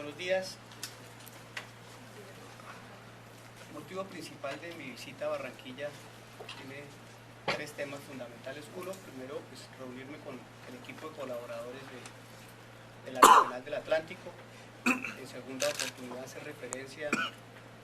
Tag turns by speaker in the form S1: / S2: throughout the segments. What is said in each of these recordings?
S1: buenos días. El motivo principal de mi visita a Barranquilla tiene tres temas fundamentales. Uno, primero, pues, reunirme con el equipo de colaboradores de la Regional del Atlántico. En segunda oportunidad, hacer referencia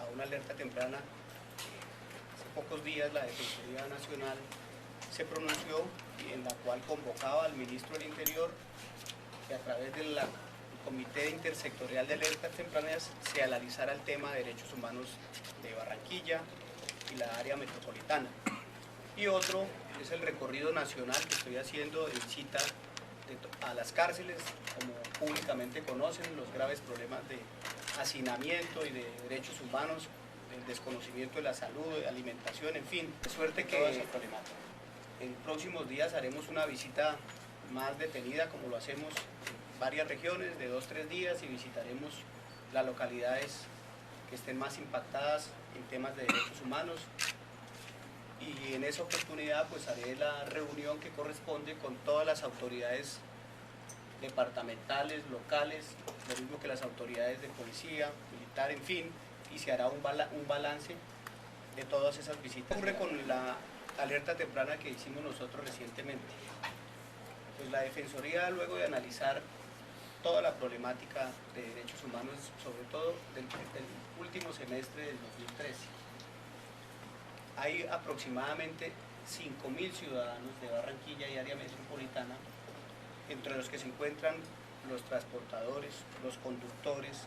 S1: a una alerta temprana. Hace pocos días la Defensoría Nacional se pronunció en la cual convocaba al Ministro del Interior que a través del Comité Intersectorial de Alertas Tempranas se analizara el tema de derechos humanos de Barranquilla y la área metropolitana. Y otro es el recorrido nacional que estoy haciendo en visita a las cárceles, como públicamente conocen, los graves problemas de hacinamiento y de derechos humanos, el desconocimiento de la salud, de alimentación, en fin, de suerte que en próximos días haremos una visita más detenida, como lo hacemos en varias regiones, de 2-3 días, y visitaremos las localidades que estén más impactadas en temas de derechos humanos. Y en esa oportunidad pues haré la reunión que corresponde con todas las autoridades departamentales, locales, lo mismo que las autoridades de policía, militar, en fin, y se hará un balance de todas esas visitas. ¿Qué ocurre con la alerta temprana que hicimos nosotros recientemente? Pues la Defensoría, luego de analizar toda la problemática de derechos humanos, sobre todo del último semestre del 2013, hay aproximadamente 5.000 ciudadanos de Barranquilla y área metropolitana, entre los que se encuentran los transportadores, los conductores,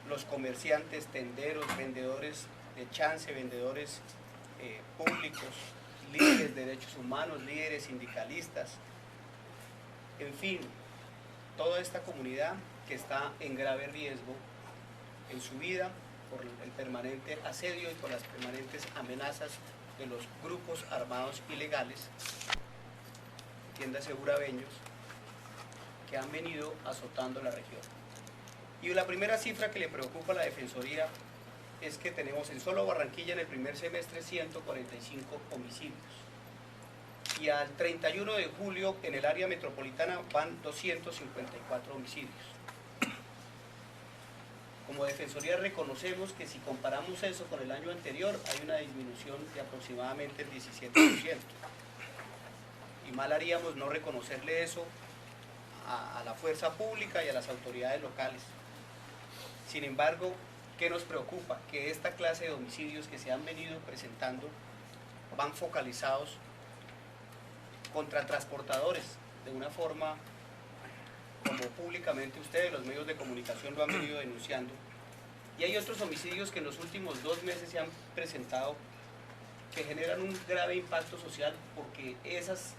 S1: los comerciantes, tenderos, vendedores de chance, vendedores públicos, líderes de derechos humanos, líderes sindicalistas, en fin, toda esta comunidad que está en grave riesgo en su vida por el permanente asedio y por las permanentes amenazas de los grupos armados ilegales, entiéndase urabeños, que han venido azotando la región. Y la primera cifra que le preocupa a la Defensoría es que tenemos en solo Barranquilla en el primer semestre 145 homicidios. Y al 31 de julio en el área metropolitana van 254 homicidios. Como Defensoría reconocemos que si comparamos eso con el año anterior hay una disminución de aproximadamente el 17%. Y mal haríamos no reconocerle eso a la fuerza pública y a las autoridades locales. Sin embargo, ¿qué nos preocupa? Que esta clase de homicidios que se han venido presentando van focalizados contra transportadores, de una forma como públicamente ustedes, los medios de comunicación, lo han venido denunciando. Y hay otros homicidios que en los últimos 2 meses se han presentado que generan un grave impacto social porque esos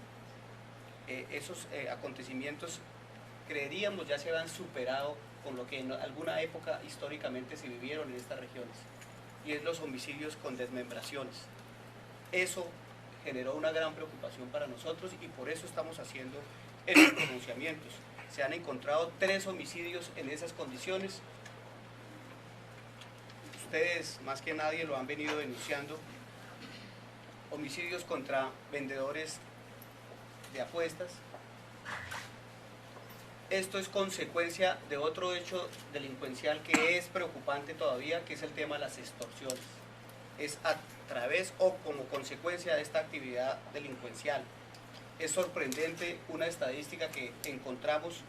S1: acontecimientos creeríamos ya se habían superado con lo que en alguna época históricamente se vivieron en estas regiones, y es los homicidios con desmembraciones. Eso generó una gran preocupación para nosotros y por eso estamos haciendo estos pronunciamientos. Se han encontrado 3 homicidios en esas condiciones. Ustedes más que nadie lo han venido denunciando. Homicidios contra vendedores de apuestas. Esto es consecuencia de otro hecho delincuencial que es preocupante todavía, que es el tema de las extorsiones. Es a través o como consecuencia de esta actividad delincuencial. Es sorprendente una estadística que encontramos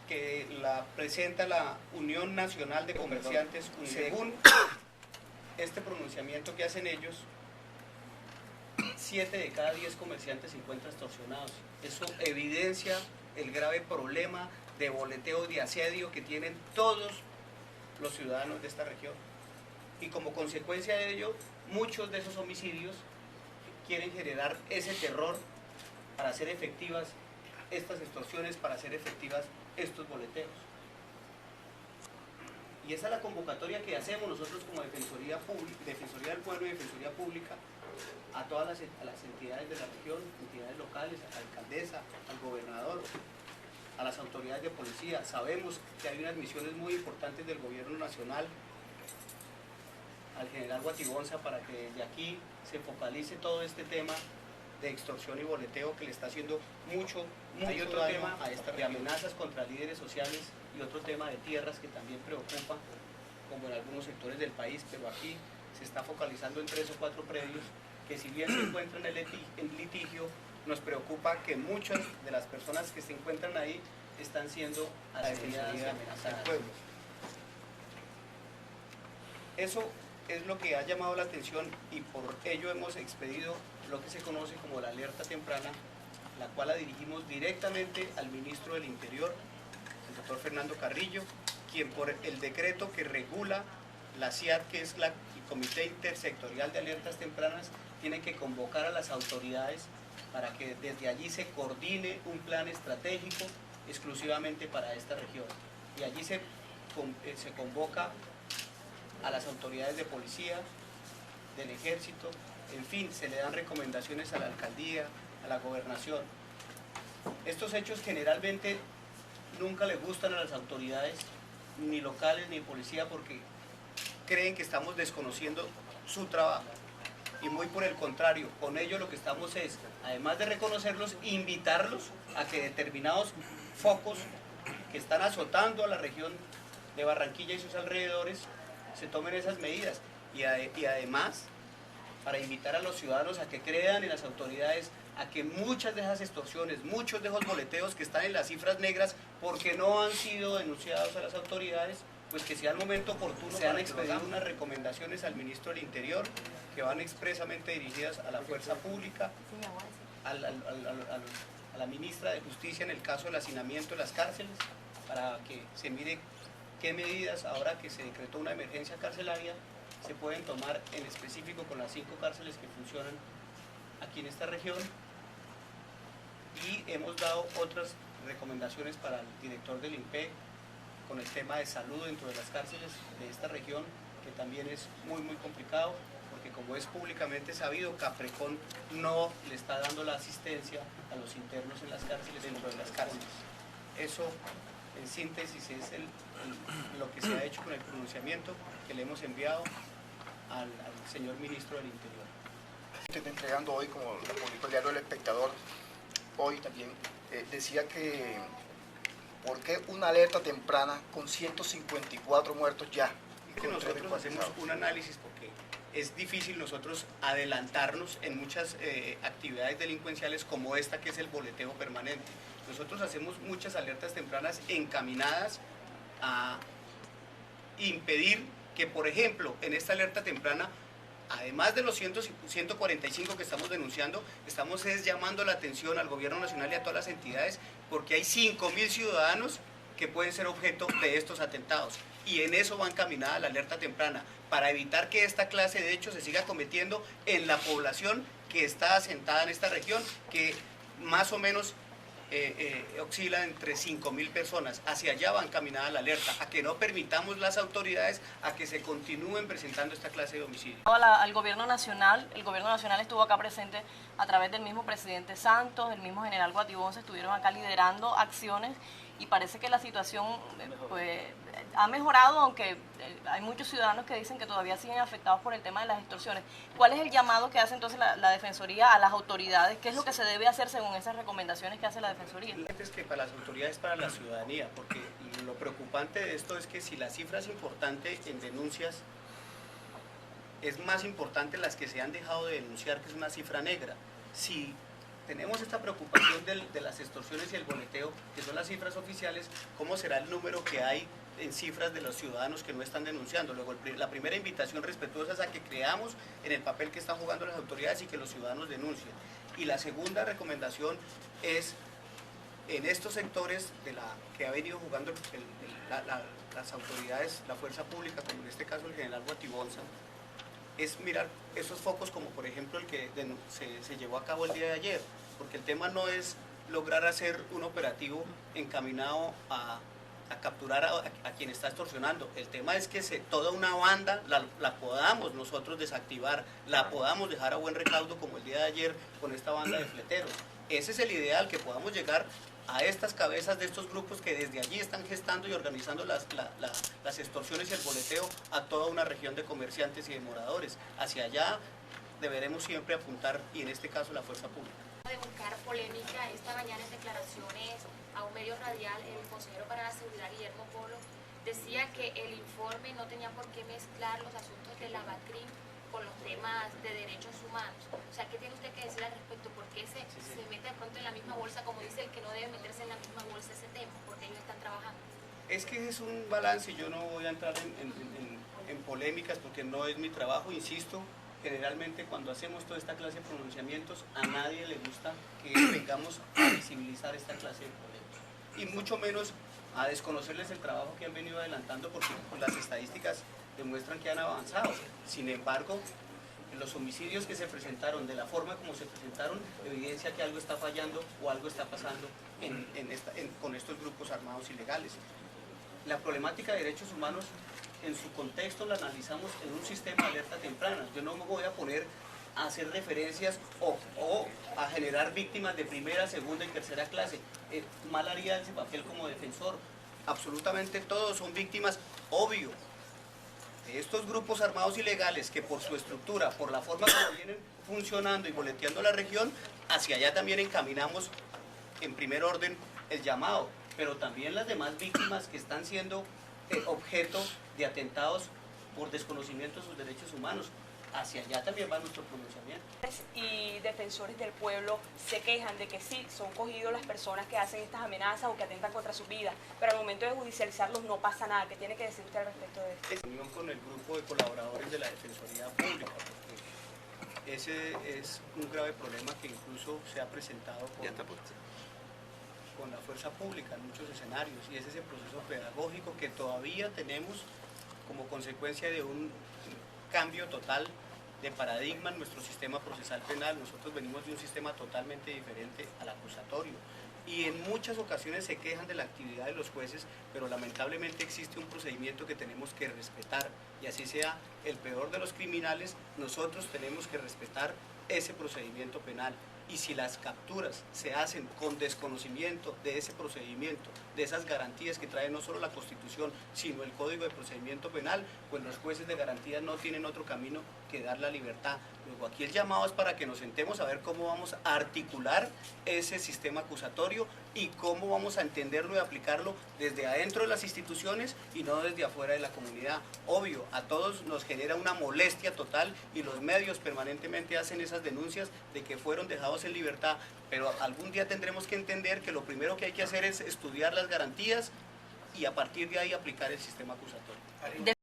S1: que la presenta la Unión Nacional de Comerciantes, según este pronunciamiento que hacen ellos, 7 de cada 10 comerciantes se encuentran extorsionados. Eso evidencia el grave problema de boleteo y de asedio que tienen todos los ciudadanos de esta región. Y como consecuencia de ello, muchos de esos homicidios quieren generar ese terror para hacer efectivas estas extorsiones, para hacer efectivas estos boleteos. Y esa es la convocatoria que hacemos nosotros como Defensoría del Pueblo y Defensoría Pública a todas las entidades de la región, entidades locales, a la alcaldesa, al gobernador, a las autoridades de policía. Sabemos que hay unas misiones muy importantes del gobierno nacional, al general Guatibonza, para que desde aquí se focalice todo este tema de extorsión y boleteo que le está haciendo mucho Hay otro tema de amenazas contra líderes sociales y otro tema de tierras que también preocupa, como en algunos sectores del país, pero aquí se está focalizando en 3 o 4 predios que, si bien se encuentran en litigio, nos preocupa que muchas de las personas que se encuentran ahí están siendo asesinadas y amenazadas. Eso es lo que ha llamado la atención y por ello hemos expedido lo que se conoce como la alerta temprana, la cual la dirigimos directamente al ministro del Interior, el doctor Fernando Carrillo, quien por el decreto que regula la CIAT, que es el Comité Intersectorial de Alertas Tempranas, tiene que convocar a las autoridades para que desde allí se coordine un plan estratégico exclusivamente para esta región. Y allí se convoca a las autoridades de policía, del ejército, en fin, se le dan recomendaciones a la alcaldía, a la gobernación. Estos hechos generalmente nunca les gustan a las autoridades, ni locales ni policía, porque creen que estamos desconociendo su trabajo. Y muy por el contrario, con ello lo que estamos es, además de reconocerlos, invitarlos a que determinados focos que están azotando a la región de Barranquilla y sus alrededores se tomen esas medidas. Y además, para invitar a los ciudadanos a que crean en las autoridades, a que muchas de esas extorsiones, muchos de esos boleteos que están en las cifras negras porque no han sido denunciados a las autoridades, pues que sea el momento oportuno. Se han expedido unas recomendaciones al ministro del Interior que van expresamente dirigidas a la fuerza pública, a la ministra de Justicia en el caso del hacinamiento de las cárceles, para que se mire qué medidas, ahora que se decretó una emergencia carcelaria, se pueden tomar en específico con las 5 cárceles que funcionan aquí en esta región. Y hemos dado otras recomendaciones para el director del INPE con el tema de salud dentro de las cárceles de esta región, que también es muy complicado, porque como es públicamente sabido, Caprecon no le está dando la asistencia a los internos en las cárceles, dentro de las cárceles. Eso, en síntesis, es lo que se ha hecho con el pronunciamiento que le hemos enviado al señor ministro del Interior.
S2: Estoy entregando hoy, como lo publicó el diario El Espectador, hoy también, decía que ¿por qué una alerta temprana con 154 muertos ya?
S1: Es que nosotros hacemos un análisis porque es difícil nosotros adelantarnos en muchas actividades delincuenciales como esta, que es el boleteo permanente. Nosotros hacemos muchas alertas tempranas encaminadas a impedir que, por ejemplo, en esta alerta temprana, además de los 145 que estamos denunciando, estamos llamando la atención al gobierno nacional y a todas las entidades, porque hay 5.000 ciudadanos que pueden ser objeto de estos atentados. Y en eso va encaminada la alerta temprana, para evitar que esta clase de hechos se siga cometiendo en la población que está asentada en esta región, que más o menos oscila entre 5.000 personas. Hacia allá va encaminada la alerta, a que no permitamos las autoridades a que se continúen presentando esta clase de homicidios.
S3: Al gobierno nacional, el gobierno nacional estuvo acá presente a través del mismo presidente Santos, el mismo general Guatibonce, estuvieron acá liderando acciones y parece que la situación pues, ha mejorado, aunque hay muchos ciudadanos que dicen que todavía siguen afectados por el tema de las extorsiones. ¿Cuál es el llamado que hace entonces la Defensoría a las autoridades? ¿Qué es lo que se debe hacer según esas recomendaciones que hace la Defensoría?
S1: Es que para las autoridades, para la ciudadanía, porque lo preocupante de esto es que si la cifra es importante en denuncias, es más importante las que se han dejado de denunciar, que es una cifra negra. Si tenemos esta preocupación de las extorsiones y el boleteo, que son las cifras oficiales, ¿cómo será el número que hay en cifras de los ciudadanos que no están denunciando? Luego, la primera invitación respetuosa es a que creamos en el papel que están jugando las autoridades y que los ciudadanos denuncien. Y la segunda recomendación es, en estos sectores que ha venido jugando las autoridades, la fuerza pública, como en este caso el general Guatibonza, es mirar esos focos como por ejemplo el que se llevó a cabo el día de ayer, porque el tema no es lograr hacer un operativo encaminado a capturar a quien está extorsionando. El tema es que toda una banda la podamos nosotros desactivar, la podamos dejar a buen recaudo, como el día de ayer con esta banda de fleteros. Ese es el ideal, que podamos llegar a estas cabezas de estos grupos que desde allí están gestando y organizando las extorsiones y el boleteo a toda una región de comerciantes y de moradores. Hacia allá deberemos siempre apuntar, y en este caso la fuerza pública.
S4: De buscar polémica, esta mañana en declaraciones a un medio radial, el consejero para la seguridad Guillermo Polo decía que el informe no tenía por qué mezclar los asuntos de la BACRIM con los temas de derechos humanos. O sea, ¿qué tiene usted que decir al respecto? ¿Por qué se mete de pronto en la misma bolsa, como dice el que no debe meterse en la misma bolsa ese tema? Porque ellos están trabajando.
S1: Es que es un balance, yo no voy a entrar en polémicas porque no es mi trabajo, insisto. Generalmente cuando hacemos toda esta clase de pronunciamientos, a nadie le gusta que vengamos a visibilizar esta clase de problemas. Y mucho menos a desconocerles el trabajo que han venido adelantando, porque las estadísticas demuestran que han avanzado. Sin embargo, los homicidios que se presentaron, de la forma como se presentaron, evidencia que algo está fallando o algo está pasando con estos grupos armados ilegales. La problemática de derechos humanos, en su contexto la analizamos en un sistema de alerta temprana. Yo no me voy a poner a hacer referencias o a generar víctimas de primera, segunda y tercera clase. Mal haría ese papel como defensor. Absolutamente todos son víctimas, obvio, de estos grupos armados ilegales que por su estructura, por la forma como vienen funcionando y boleteando la región, hacia allá también encaminamos en primer orden el llamado, pero también las demás víctimas que están siendo objeto de atentados por desconocimiento de sus derechos humanos. Hacia allá también va nuestro pronunciamiento.
S5: Y defensores del pueblo se quejan de que sí, son cogidos las personas que hacen estas amenazas o que atentan contra su vida, pero al momento de judicializarlos no pasa nada. ¿Qué tiene que decir usted al respecto de esto?
S1: En unión con el grupo de colaboradores de la Defensoría Pública, porque ese es un grave problema que incluso se ha presentado con la fuerza pública en muchos escenarios, y es ese proceso pedagógico que todavía tenemos como consecuencia de un cambio total de paradigma en nuestro sistema procesal penal. Nosotros venimos de un sistema totalmente diferente al acusatorio, y en muchas ocasiones se quejan de la actividad de los jueces, pero lamentablemente existe un procedimiento que tenemos que respetar, y así sea el peor de los criminales, nosotros tenemos que respetar ese procedimiento penal. Y si las capturas se hacen con desconocimiento de ese procedimiento, de esas garantías que trae no solo la Constitución, sino el Código de Procedimiento Penal, pues los jueces de garantías no tienen otro camino que dar la libertad. Luego aquí el llamado es para que nos sentemos a ver cómo vamos a articular ese sistema acusatorio y cómo vamos a entenderlo y aplicarlo desde adentro de las instituciones y no desde afuera de la comunidad. Obvio, a todos nos genera una molestia total, y los medios permanentemente hacen esas denuncias de que fueron dejados en libertad, pero algún día tendremos que entender que lo primero que hay que hacer es estudiar las garantías y a partir de ahí aplicar el sistema acusatorio.